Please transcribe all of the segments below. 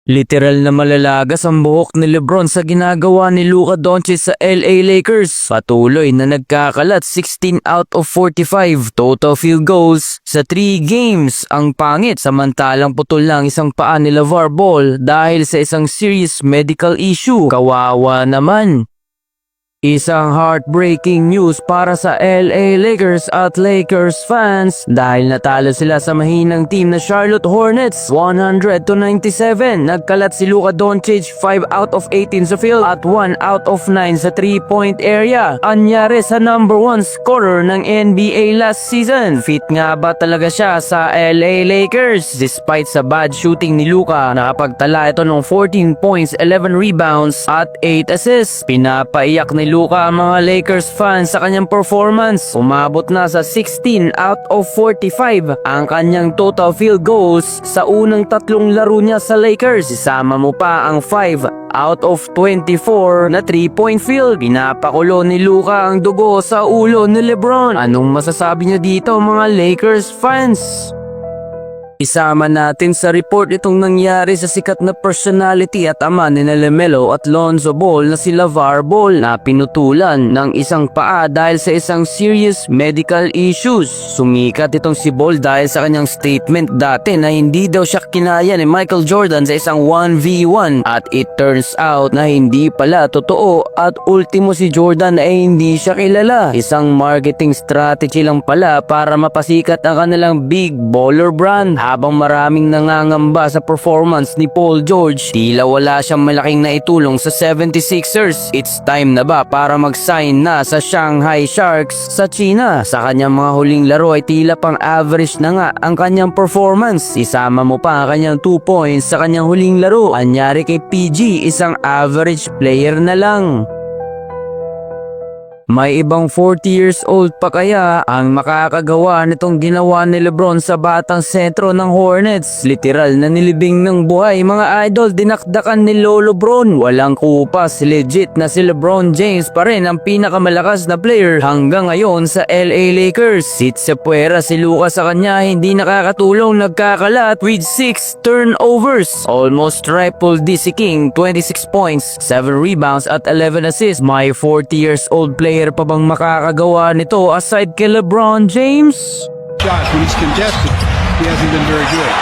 Literal na malalagas ang buhok ni LeBron sa ginagawa ni Luka Doncic sa LA Lakers. Patuloy na nagkakalat 16 out of 45 total field goals sa 3 games. Ang pangit, samantalang putol lang isang paa ni LeVar Ball dahil sa isang serious medical issue. Kawawa naman. Isang heartbreaking news para sa LA Lakers at Lakers fans dahil natalo sila sa mahinang team na Charlotte Hornets 100-97. Nagkalat si Luka Doncic 5 out of 18 sa field at 1 out of 9 sa 3-point area. Anyari sa number 1 scorer ng NBA last season. Fit nga ba talaga siya sa LA Lakers? Despite sa bad shooting ni Luka, nakapagtala ito ng 14 points, 11 rebounds at 8 assists. Pinapaiyak ni Luka ang mga Lakers fans sa kanyang performance. Umabot na sa 16 out of 45 ang kanyang total field goals sa unang 3 laro niya sa Lakers. Isama mo pa ang 5 out of 24 na 3-point field. Pinapakulo ni Luka ang dugo sa ulo ni LeBron. Anong masasabi niyo dito mga Lakers fans? Isama natin sa report itong nangyari sa sikat na personality at ama ni LaMelo at Lonzo Ball na si LeVar Ball na pinutulan ng isang paa dahil sa isang serious medical issues. Sumikat itong si Ball dahil sa kanyang statement dati na hindi daw siya kinaya ni Michael Jordan sa isang 1v1 at it turns out na hindi pala totoo at ultimo si Jordan ay hindi siya kilala. Isang marketing strategy lang pala para mapasikat ang kanilang big baller brand. Habang maraming nangangamba sa performance ni Paul George, tila wala siyang malaking naitulong sa 76ers. It's time na ba para mag-sign na sa Shanghai Sharks sa China? Sa kanyang mga huling laro ay tila pang average na nga ang kanyang performance. Isama mo pa ang kanyang 2 points sa kanyang huling laro. Anyari kay PG, isang average player na lang. May ibang 40 years old pa kaya ang makakagawa nitong ginawa ni LeBron sa batang sentro ng Hornets? Literal na nilibing ng buhay mga idol, dinakdakan ni Lolo Bron. Walang kupas, legit na si LeBron James pa rin ang pinakamalakas na player hanggang ngayon sa LA Lakers. Sitse puwera si Luka sa kanya, hindi nakakatulong, nagkakalat with 6 turnovers. Almost triple D si King, 26 points, 7 rebounds at 11 assists. May 40 years old player pa bang makakagawa nito aside kay LeBron James? Shots when he's contested, he hasn't been very good.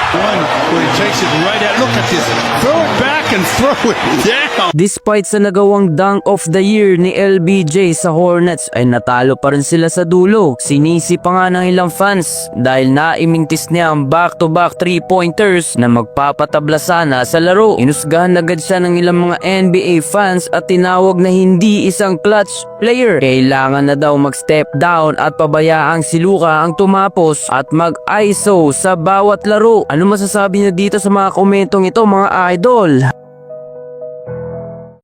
One where he takes it right out. Look at this. Throw it back and throw it down. Despite sa nagawang dunk of the year ni LBJ sa Hornets ay natalo pa rin sila sa dulo. Sinisi pa nga ng ilang fans dahil naimintis niya ang back-to-back 3-pointers na magpapatabla sana sa laro. Inusgahan agad siya ng ilang mga NBA fans at tinawag na hindi isang clutch player. Kailangan na daw mag-step down at pabayaang si Luka ang tumapos at mag-ISO sa bawat laro. Ano masasabi niyo dito sa mga komentong ito mga idol?